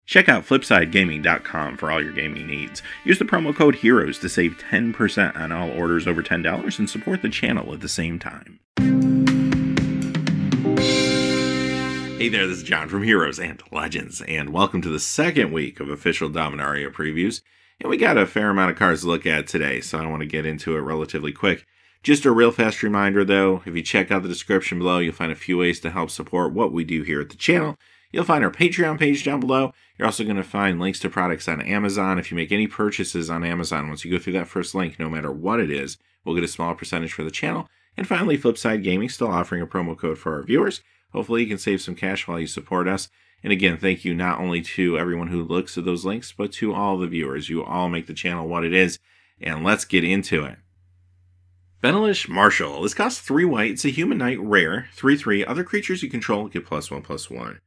Check out FlipsideGaming.com for all your gaming needs. Use the promo code HEROES to save 10% on all orders over $10 and support the channel at the same time. Hey there, this is John from Heroes and Legends, and welcome to the second week of official Dominaria previews. And we got a fair amount of cards to look at today, so I want to get into it relatively quick. Just a real fast reminder though, if you check out the description below, you'll find a few ways to help support what we do here at the channel. You'll find our Patreon page down below. You're also going to find links to products on Amazon. If you make any purchases on Amazon, once you go through that first link, no matter what it is, we'll get a small percentage for the channel. And finally, Flipside Gaming still offering a promo code for our viewers. Hopefully you can save some cash while you support us. And again, thank you not only to everyone who looks at those links, but to all the viewers. You all make the channel what it is. And let's get into it. Benalish Marshal. This costs 3 white. It's a human knight rare. 3/3. Other creatures you control get +1/+1.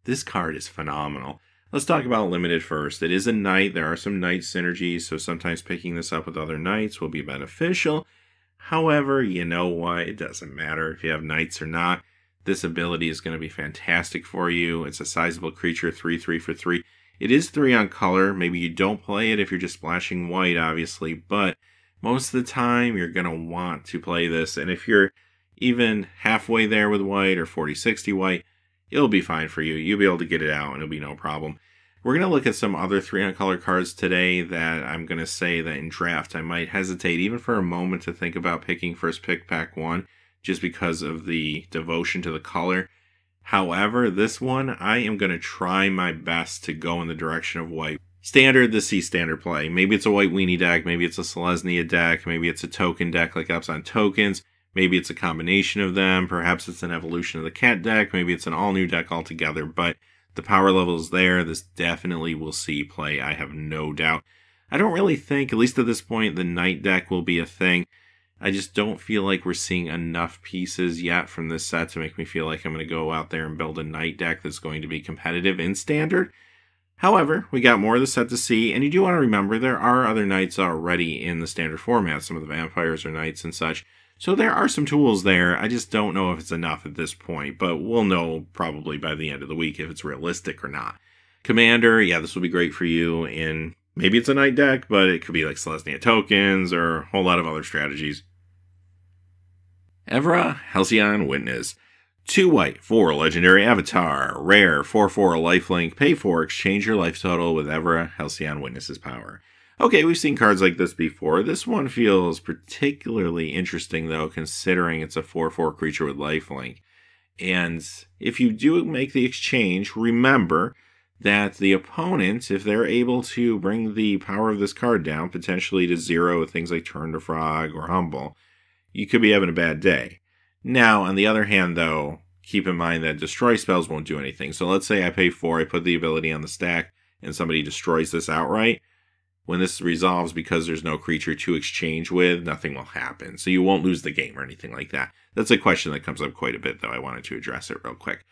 This card is phenomenal. Let's talk about limited first. It is a knight. There are some knight synergies, so sometimes picking this up with other knights will be beneficial. However, you know what? It doesn't matter if you have knights or not. This ability is going to be fantastic for you. It's a sizable creature, 3/3 for 3. It is 3 on color. Maybe you don't play it if you're just splashing white, obviously, but most of the time you're going to want to play this. And if you're even halfway there with white or 40-60 white, it'll be fine for you. You'll be able to get it out and it'll be no problem. We're going to look at some other 3 on color cards today that I'm going to say that in draft I might hesitate even for a moment to think about picking first pick pack 1 just because of the devotion to the color. However, this one I am going to try my best to go in the direction of white. Standard, the C standard play. Maybe it's a white weenie deck, maybe it's a Selesnya deck, maybe it's a token deck like Epsilon Tokens. Maybe it's a combination of them. Perhaps it's an evolution of the cat deck. Maybe it's an all-new deck altogether. But the power level is there. This definitely will see play. I have no doubt. I don't really think, at least at this point, the knight deck will be a thing. I just don't feel like we're seeing enough pieces yet from this set to make me feel like I'm going to go out there and build a knight deck that's going to be competitive in standard. However, we got more of the set to see. And you do want to remember there are other knights already in the standard format. Some of the vampires are knights and such. So there are some tools there. I just don't know if it's enough at this point, but we'll know probably by the end of the week if it's realistic or not. Commander, yeah, this will be great for you in maybe it's a knight deck, but it could be like Selesnya Tokens or a whole lot of other strategies. Evra, Halcyon Witness. 2 white, 4 legendary avatar, rare, 4/4 lifelink, pay 4, exchange your life total with Evra, Halcyon Witness's power. Okay, we've seen cards like this before. This one feels particularly interesting, though, considering it's a 4/4 creature with lifelink. And if you do make the exchange, remember that the opponent, if they're able to bring the power of this card down, potentially to 0 with things like Turn to Frog or Humble, you could be having a bad day. Now, on the other hand, though, keep in mind that destroy spells won't do anything. So let's say I pay 4, I put the ability on the stack, and somebody destroys this outright. When this resolves because there's no creature to exchange with, nothing will happen. So you won't lose the game or anything like that. That's a question that comes up quite a bit, though. I wanted to address it real quick.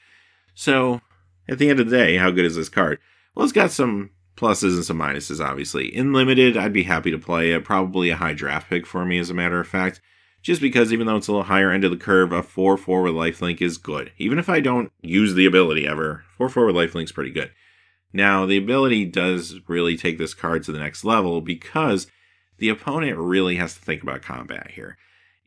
So, at the end of the day, how good is this card? Well, it's got some pluses and some minuses, obviously. In Limited, I'd be happy to play it. Probably a high draft pick for me, as a matter of fact. Just because even though it's a little higher end of the curve, a 4/4 with lifelink is good. Even if I don't use the ability ever, 4/4 with lifelink is pretty good. Now, the ability does really take this card to the next level because the opponent really has to think about combat here.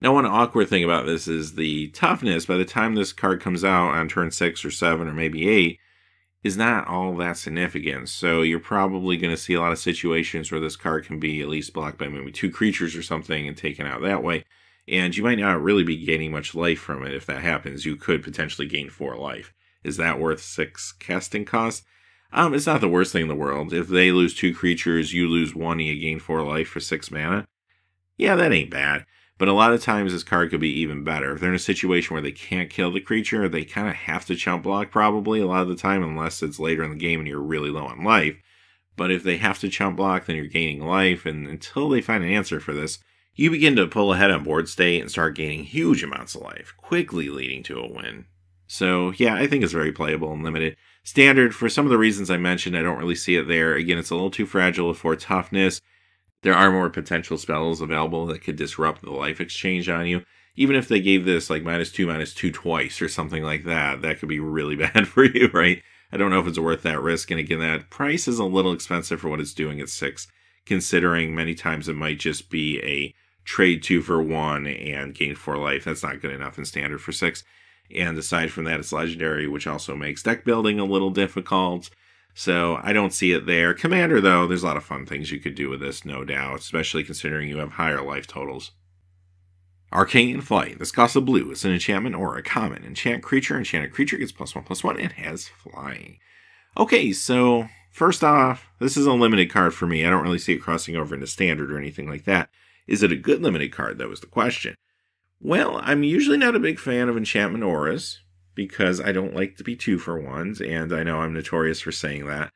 Now, one awkward thing about this is the toughness, by the time this card comes out on turn 6 or 7 or maybe 8, is not all that significant. So you're probably going to see a lot of situations where this card can be at least blocked by maybe 2 creatures or something and taken out that way. And you might not really be gaining much life from it if that happens. You could potentially gain 4 life. Is that worth 6 casting cost? It's not the worst thing in the world. If they lose 2 creatures, you lose 1 and you gain 4 life for 6 mana. Yeah, that ain't bad. But a lot of times this card could be even better. If they're in a situation where they can't kill the creature, they kind of have to chump block probably a lot of the time, unless it's later in the game and you're really low on life. But if they have to chump block, then you're gaining life, and until they find an answer for this, you begin to pull ahead on board state and start gaining huge amounts of life, quickly leading to a win. So yeah, I think it's very playable and limited. Standard, for some of the reasons I mentioned, I don't really see it there. Again, it's a little too fragile for toughness. There are more potential spells available that could disrupt the life exchange on you. Even if they gave this like -2/-2 twice or something like that, that could be really bad for you, right? I don't know if it's worth that risk. And again, that price is a little expensive for what it's doing at 6, considering many times it might just be a trade 2 for 1 and gain 4 life. That's not good enough in standard for 6. And aside from that, it's legendary, which also makes deck building a little difficult. So I don't see it there. Commander, though, there's a lot of fun things you could do with this, no doubt, especially considering you have higher life totals. Arcane Flight. This costs a blue. It's an enchantment or a common. Enchant creature. Enchanted creature gets +1/+1 and has flying. Okay, so first off, this is a limited card for me. I don't really see it crossing over into standard or anything like that. Is it a good limited card? That was the question. Well, I'm usually not a big fan of enchantment auras, because I don't like to be 2 for 1s, and I know I'm notorious for saying that.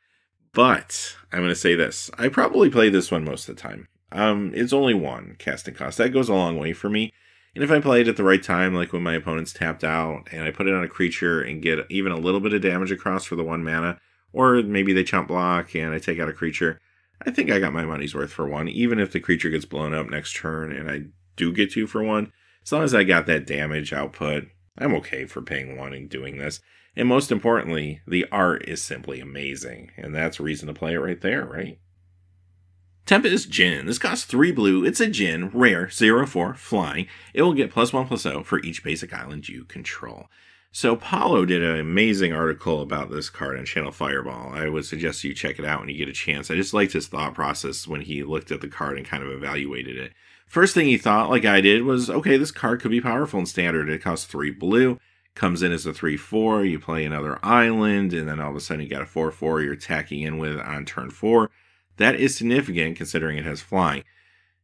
But I'm going to say this. I probably play this one most of the time. It's only 1 casting cost. That goes a long way for me. And if I play it at the right time, like when my opponent's tapped out, and I put it on a creature and get even a little bit of damage across for the 1 mana, or maybe they chump block and I take out a creature, I think I got my money's worth for 1, even if the creature gets blown up next turn and I do get 2 for 1. As long as I got that damage output, I'm okay for paying 1 and doing this. And most importantly, the art is simply amazing. And that's a reason to play it right there, right? Tempest Djinn. This costs 3 blue. It's a Djinn, rare, 0/4, flying. It will get +1/+0 for each basic island you control. So Paulo did an amazing article about this card on Channel Fireball. I would suggest you check it out when you get a chance. I just liked his thought process when he looked at the card and kind of evaluated it. First thing he thought, like I did, was, okay, this card could be powerful in standard. It costs 3 blue, comes in as a 3/4, you play another island, and then all of a sudden you got a 4/4 you're attacking in with on turn 4. That is significant considering it has flying.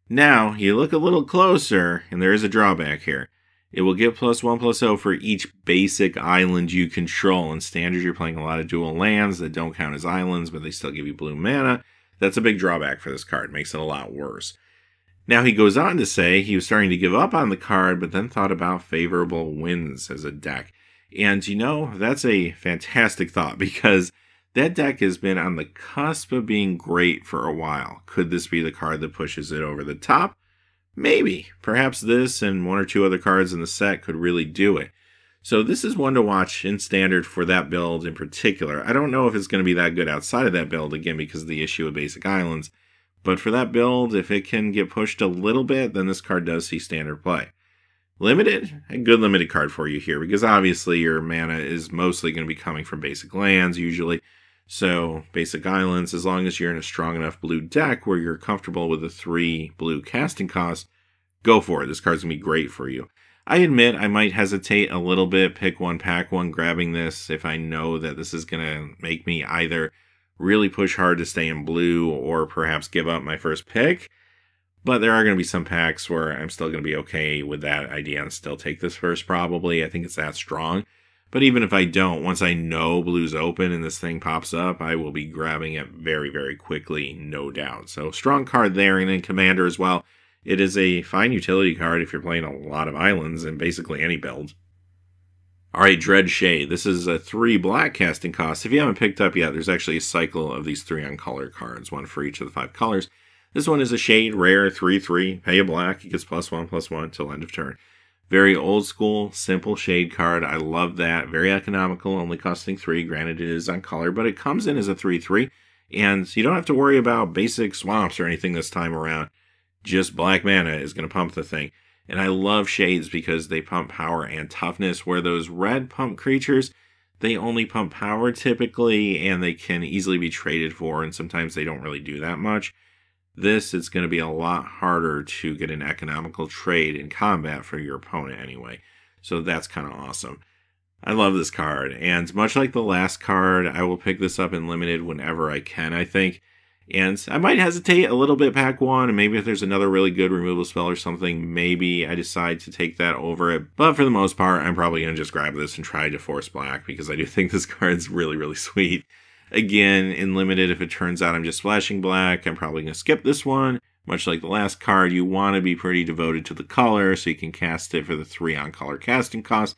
Now, you look a little closer, and there is a drawback here. It will get +1/+0 for each basic island you control. In standard, you're playing a lot of dual lands that don't count as islands, but they still give you blue mana. That's a big drawback for this card. Makes it a lot worse. Now, he goes on to say he was starting to give up on the card, but then thought about favorable wins as a deck. And, you know, that's a fantastic thought, because that deck has been on the cusp of being great for a while. Could this be the card that pushes it over the top? Maybe. Perhaps this and 1 or 2 other cards in the set could really do it. So this is one to watch in standard for that build in particular. I don't know if it's going to be that good outside of that build, again, because of the issue of basic islands. But for that build, if it can get pushed a little bit, then this card does see standard play. Limited, a good limited card for you here, because obviously your mana is mostly going to be coming from basic lands, usually. So, basic islands, as long as you're in a strong enough blue deck where you're comfortable with the 3 blue casting cost, go for it. This card's going to be great for you. I admit I might hesitate a little bit, pick 1, pack 1, grabbing this if I know that this is going to make me either really push hard to stay in blue or perhaps give up my first pick. But there are going to be some packs where I'm still going to be okay with that idea and still take this first probably. I think it's that strong. But even if I don't, once I know blue's open and this thing pops up, I will be grabbing it very, very quickly, no doubt. So strong card there, and then Commander as well. It is a fine utility card if you're playing a lot of islands in basically any build. Alright, Dread Shade. This is a 3 black casting cost. If you haven't picked up yet, there's actually a cycle of these 3 on color cards, 1 for each of the 5 colors. This one is a Shade, rare, 3/3, pay a black, it gets +1/+1 till end of turn. Very old school, simple Shade card. I love that. Very economical, only costing 3. Granted, it is on color, but it comes in as a 3/3, and you don't have to worry about basic swamps or anything this time around. Just black mana is going to pump the thing. And I love Shades because they pump power and toughness, where those red pump creatures, they only pump power typically, and they can easily be traded for, and sometimes they don't really do that much. This, it's going to be a lot harder to get an economical trade in combat for your opponent anyway. So that's kind of awesome. I love this card, and much like the last card, I will pick this up in Limited whenever I can, I think. And I might hesitate a little bit pack 1, and maybe if there's another really good removal spell or something, maybe I decide to take that over it. But for the most part, I'm probably going to just grab this and try to force black, because I do think this card's really, really sweet. Again, in Limited, if it turns out I'm just splashing black, I'm probably going to skip this one. Much like the last card, you want to be pretty devoted to the color, so you can cast it for the 3 on color casting cost.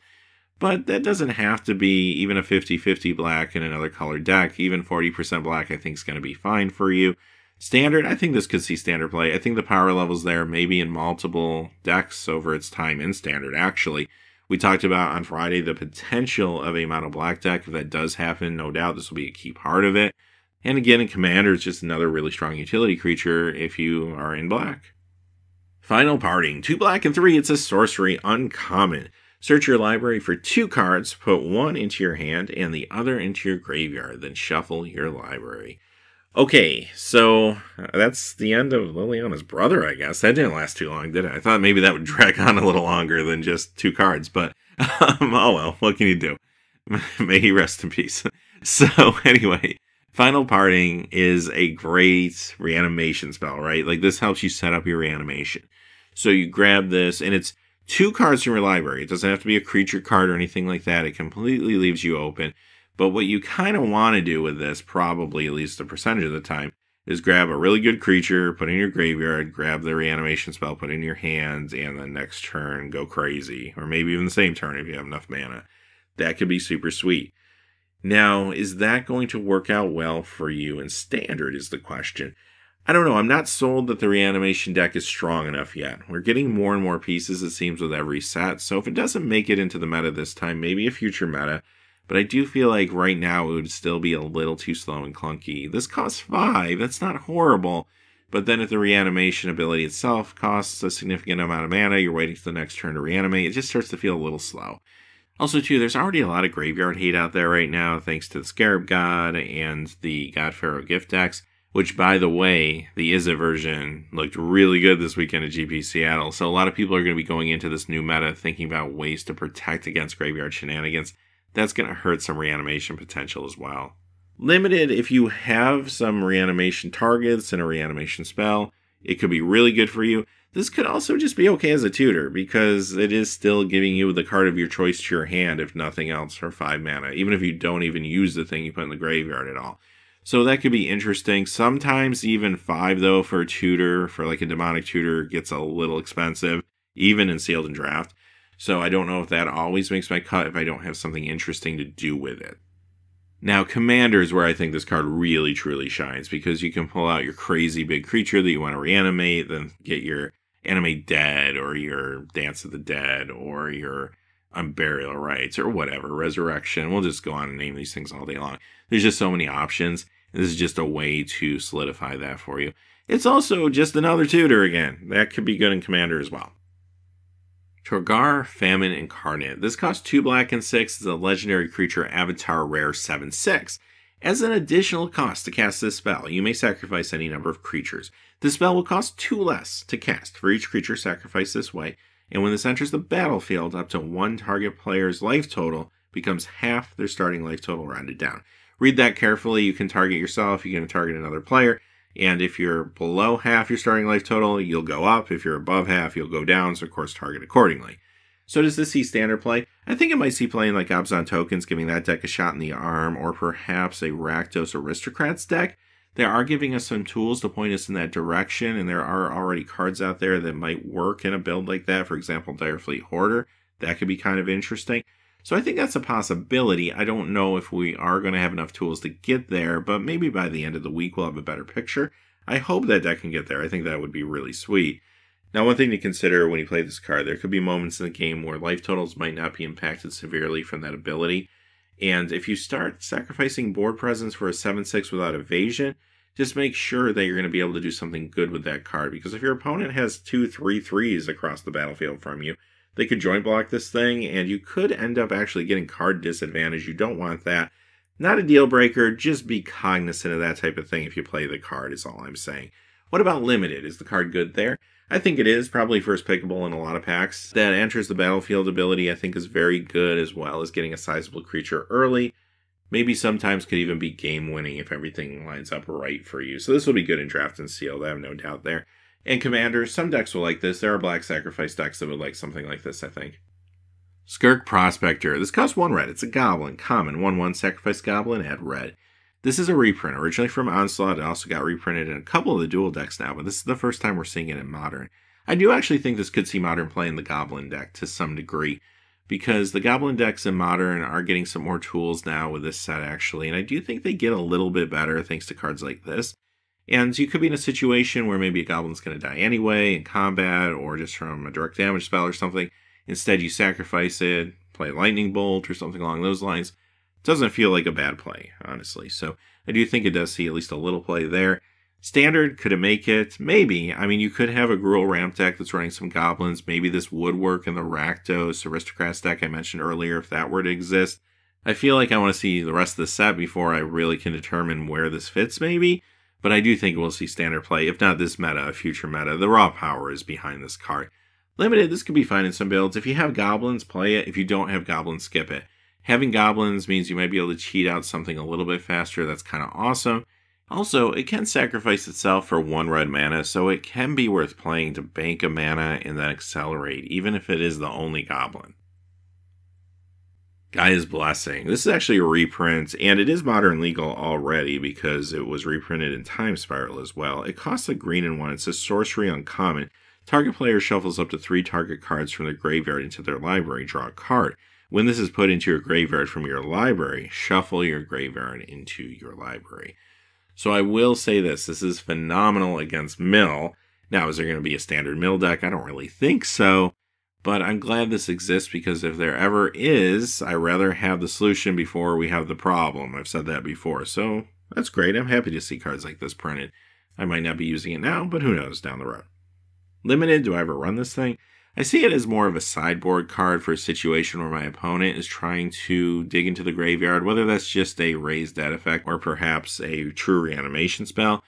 But that doesn't have to be even a 50-50 black in another color deck. Even 40% black I think is going to be fine for you. Standard, I think this could see standard play. I think the power level's there, maybe in multiple decks over its time in standard, actually. We talked about on Friday the potential of a mono black deck. If that does happen, no doubt this will be a key part of it. And again, in Commander, it's just another really strong utility creature if you are in black. Final parting. 2 black and 3, it's a sorcery uncommon. Search your library for 2 cards, put one into your hand and the other into your graveyard, then shuffle your library. Okay, so that's the end of Liliana's brother, I guess. That didn't last too long, did it? I thought maybe that would drag on a little longer than just 2 cards, but oh well, what can you do? May he rest in peace. So anyway, final parting is a great reanimation spell, right? Like this helps you set up your reanimation. So you grab this, and it's 2 cards from your library. It doesn't have to be a creature card or anything like that. It completely leaves you open. But what you kind of want to do with this, probably at least a percentage of the time, is grab a really good creature, put it in your graveyard, grab the reanimation spell, put it in your hands, and then next turn go crazy. Or maybe even the same turn if you have enough mana. That could be super sweet. Now, is that going to work out well for you in Standard is the question. I don't know. I'm not sold that the reanimation deck is strong enough yet. We're getting more and more pieces, it seems, with every set. So if it doesn't make it into the meta this time, maybe a future meta. But I do feel like right now it would still be a little too slow and clunky. This costs 5. That's not horrible. But then if the reanimation ability itself costs a significant amount of mana, you're waiting for the next turn to reanimate, it just starts to feel a little slow. Also, too, there's already a lot of graveyard hate out there right now, thanks to the Scarab God and the God Pharaoh gift decks. Which, by the way, the Izzet version looked really good this weekend at GP Seattle. So a lot of people are going to be going into this new meta thinking about ways to protect against graveyard shenanigans. That's going to hurt some reanimation potential as well. Limited, if you have some reanimation targets and a reanimation spell, it could be really good for you. This could also just be okay as a tutor, because it is still giving you the card of your choice to your hand, if nothing else, for 5 mana, even if you don't even use the thing you put in the graveyard at all. So that could be interesting. Sometimes even 5, though, for a tutor, for like a demonic tutor, gets a little expensive, even in Sealed and Draft. So I don't know if that always makes my cut if I don't have something interesting to do with it. Now, Commander is where I think this card really, truly shines, because you can pull out your crazy big creature that you want to reanimate, then get your Animate Dead, or your Dance of the Dead, or your Unburial Rites, or whatever, Resurrection. We'll just go on and name these things all day long. There's just so many options. This is just a way to solidify that for you. It's also just another tutor again. That could be good in Commander as well. Torgar, Famine Incarnate. This costs 2 black and 6 as a legendary creature Avatar Rare 7/6. As an additional cost to cast this spell, you may sacrifice any number of creatures. This spell will cost 2 less to cast for each creature sacrificed this way, and when this enters the battlefield, up to 1 target player's life total becomes half their starting life total rounded down. Read that carefully. You can target yourself, you can target another player, and if you're below half your starting life total, you'll go up. If you're above half, you'll go down, so of course target accordingly. So does this see Standard play? I think it might see play in like Abzan Tokens, giving that deck a shot in the arm, or perhaps a Rakdos Aristocrats deck. They are giving us some tools to point us in that direction, and there are already cards out there that might work in a build like that. For example, Direfleet Hoarder. That could be kind of interesting. So I think that's a possibility. I don't know if we are going to have enough tools to get there, but maybe by the end of the week we'll have a better picture. I hope that deck can get there. I think that would be really sweet. Now, one thing to consider when you play this card, there could be moments in the game where life totals might not be impacted severely from that ability. And if you start sacrificing board presence for a 7/6 without evasion, just make sure that you're going to be able to do something good with that card. Because if your opponent has 2 3/3s across the battlefield from you, they could joint block this thing, and you could end up actually getting card disadvantage. You don't want that. Not a deal breaker, just be cognizant of that type of thing if you play the card, is all I'm saying. What about Limited? Is the card good there? I think it is, probably first pickable in a lot of packs. That enters the battlefield ability I think is very good, as well as getting a sizable creature early. Maybe sometimes could even be game winning if everything lines up right for you. So this will be good in Draft and Sealed, I have no doubt there. And Commander, some decks will like this. There are Black Sacrifice decks that would like something like this, I think. Skirk Prospector. This costs 1 red. It's a goblin. Common. 1/1 sacrifice goblin, add red. This is a reprint, originally from Onslaught. It also got reprinted in a couple of the dual decks now, but this is the first time we're seeing it in Modern. I do actually think this could see Modern play in the Goblin deck to some degree, because the Goblin decks in Modern are getting some more tools now with this set, actually, and I do think they get a little bit better thanks to cards like this. And you could be in a situation where maybe a Goblin's going to die anyway in combat, or just from a direct damage spell or something. Instead, you sacrifice it, play Lightning Bolt or something along those lines. It doesn't feel like a bad play, honestly. So I do think it does see at least a little play there. Standard, could it make it? Maybe. I mean, you could have a Gruul ramp deck that's running some goblins. Maybe this would work in the Rakdos Aristocrats deck I mentioned earlier if that were to exist. I feel like I want to see the rest of the set before I really can determine where this fits, maybe. But I do think we'll see standard play, if not this meta, a future meta. The raw power is behind this card. Limited, this could be fine in some builds. If you have goblins, play it. If you don't have goblins, skip it. Having goblins means you might be able to cheat out something a little bit faster. That's kind of awesome. Also, it can sacrifice itself for 1 red mana, so it can be worth playing to bank a mana and then accelerate, even if it is the only goblin. Gaia's Blessing. This is actually a reprint, and it is modern legal already because it was reprinted in Time Spiral as well. It costs a green and 1. It's a sorcery uncommon. Target player shuffles up to 3 target cards from their graveyard into their library. Draw a card. When this is put into your graveyard from your library, shuffle your graveyard into your library. So I will say this is phenomenal against Mill. Now, is there going to be a standard Mill deck? I don't really think so. But I'm glad this exists because if there ever is, I'd rather have the solution before we have the problem. I've said that before. So that's great. I'm happy to see cards like this printed. I might not be using it now, but who knows down the road. Limited, do I ever run this thing? I see it as more of a sideboard card for a situation where my opponent is trying to dig into the graveyard, whether that's just a raised dead effect or perhaps a true reanimation spell.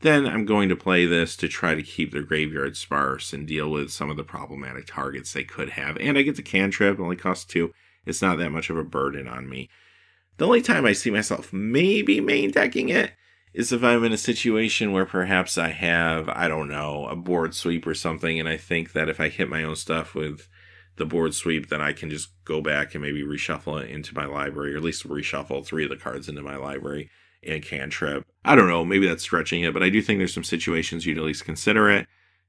Then I'm going to play this to try to keep their graveyard sparse and deal with some of the problematic targets they could have. And I get the cantrip, it only costs 2. It's not that much of a burden on me. The only time I see myself maybe main decking it is if I'm in a situation where perhaps I have, I don't know, a board sweep or something, and I think that if I hit my own stuff with the board sweep, then I can just go back and maybe reshuffle it into my library, or at least reshuffle 3 of the cards into my library and cantrip. I don't know, maybe that's stretching it, but I do think there's some situations you'd at least consider it.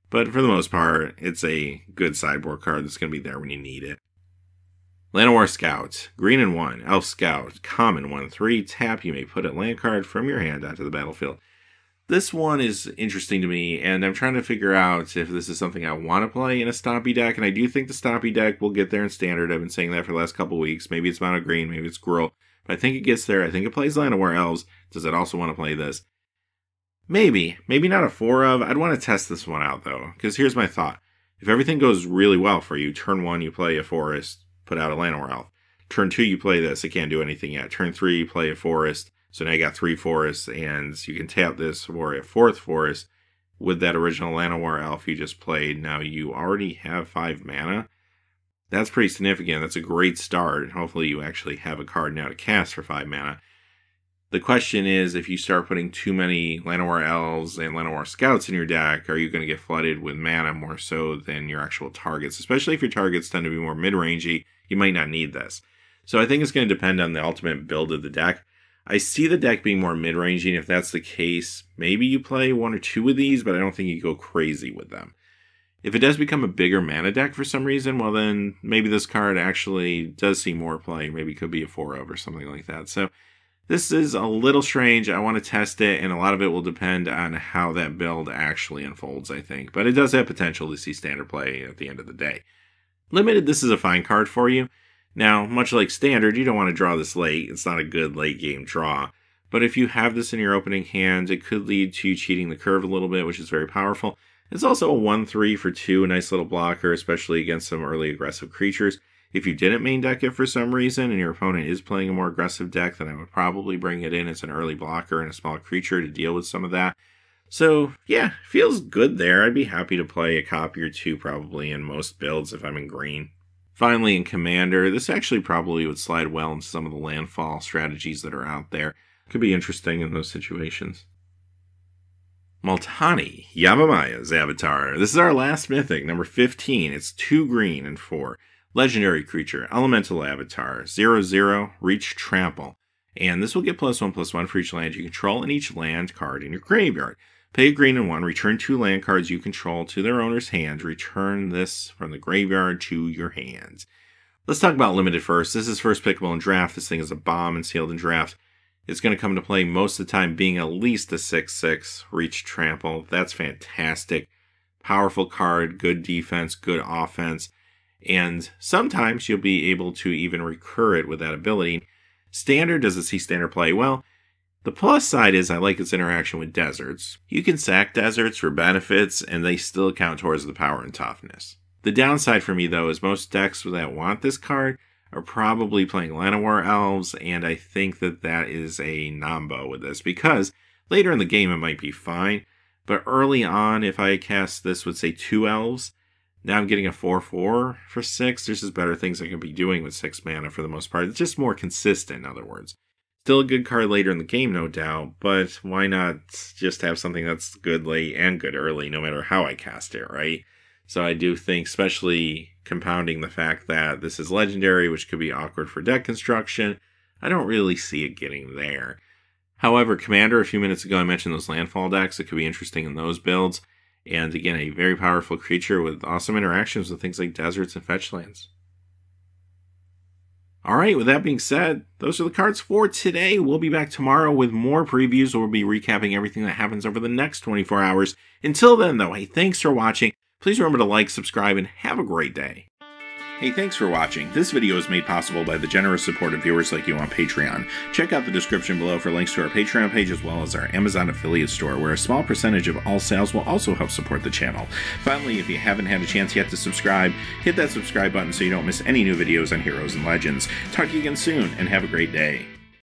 But for the most part, it's a good sideboard card that's going to be there when you need it. Llanowar Scout, green and 1, Elf Scout, common 1/3, tap, you may put a land card from your hand onto the battlefield. This one is interesting to me, and I'm trying to figure out if this is something I want to play in a Stompy deck, and I do think the Stompy deck will get there in Standard. I've been saying that for the last couple weeks. Maybe it's mono green, maybe it's Gruul, but I think it gets there. I think it plays Llanowar Elves. Does it also want to play this? Maybe not a 4 of. I'd want to test this one out, though, because here's my thought. If everything goes really well for you, turn 1, you play a Forest, put out a Llanowar Elf. Turn 2, you play this. It can't do anything yet. Turn 3, you play a Forest. So now you got 3 forests, and you can tap this for a 4th forest with that original Llanowar Elf you just played. Now you already have 5 mana. That's pretty significant. That's a great start. Hopefully you actually have a card now to cast for 5 mana. The question is, if you start putting too many Llanowar Elves and Llanowar Scouts in your deck, are you going to get flooded with mana more so than your actual targets? Especially if your targets tend to be more mid-rangey, you might not need this. So I think it's going to depend on the ultimate build of the deck. I see the deck being more mid-rangey, and if that's the case, maybe you play 1 or 2 of these, but I don't think you go crazy with them. If it does become a bigger mana deck for some reason, well then maybe this card actually does see more play. Maybe it could be a 4 of or something like that. So this is a little strange. I want to test it, and a lot of it will depend on how that build actually unfolds, I think. But it does have potential to see standard play at the end of the day. Limited, this is a fine card for you. Now, much like Standard, you don't want to draw this late. It's not a good late game draw. But if you have this in your opening hand, it could lead to cheating the curve a little bit, which is very powerful. It's also a 1/3 for 2, a nice little blocker, especially against some early aggressive creatures. If you didn't main deck it for some reason, and your opponent is playing a more aggressive deck, then I would probably bring it in as an early blocker and a small creature to deal with some of that. So, yeah, feels good there. I'd be happy to play a copy or 2 probably in most builds if I'm in green. Finally, in Commander, this actually probably would slide well into some of the landfall strategies that are out there. Could be interesting in those situations. Multani, Yavamaya's avatar. This is our last mythic, number 15. It's 2 green and 4. Legendary creature, elemental avatar, 0/0, reach trample. And this will get +1/+1 for each land you control and each land card in your graveyard. Pay a green and 1, return 2 land cards you control to their owner's hands. Return this from the graveyard to your hands. Let's talk about limited first. This is first pickable in draft. This thing is a bomb and sealed in draft. It's going to come to play most of the time being at least a 6/6, reach trample. That's fantastic. Powerful card, good defense, good offense. and sometimes you'll be able to even recur it with that ability. Standard, does it see standard play? Well, the plus side is I like its interaction with deserts. You can sack deserts for benefits, and they still count towards the power and toughness. The downside for me, though, is most decks that want this card are probably playing Llanowar Elves, and I think that that is a nombo with this, because later in the game it might be fine, but early on, if I cast this with, say, 2 Elves, now I'm getting a 4/4 for 6. There's just better things I can be doing with 6 mana for the most part. It's just more consistent, in other words. Still a good card later in the game, no doubt, but why not just have something that's good late and good early, no matter how I cast it, right? So I do think, especially compounding the fact that this is legendary, which could be awkward for deck construction, I don't really see it getting there. However, Commander, a few minutes ago I mentioned those landfall decks. It could be interesting in those builds. And again, a very powerful creature with awesome interactions with things like deserts and fetch lands. Alright, with that being said, those are the cards for today. We'll be back tomorrow with more previews. We'll be recapping everything that happens over the next 24 hours. Until then, though, hey, thanks for watching. Please remember to like, subscribe, and have a great day. Hey, thanks for watching. This video is made possible by the generous support of viewers like you on Patreon. Check out the description below for links to our Patreon page as well as our Amazon affiliate store, where a small percentage of all sales will also help support the channel. Finally, if you haven't had a chance yet to subscribe, hit that subscribe button so you don't miss any new videos on Heroes and Legends. Talk to you again soon, and have a great day.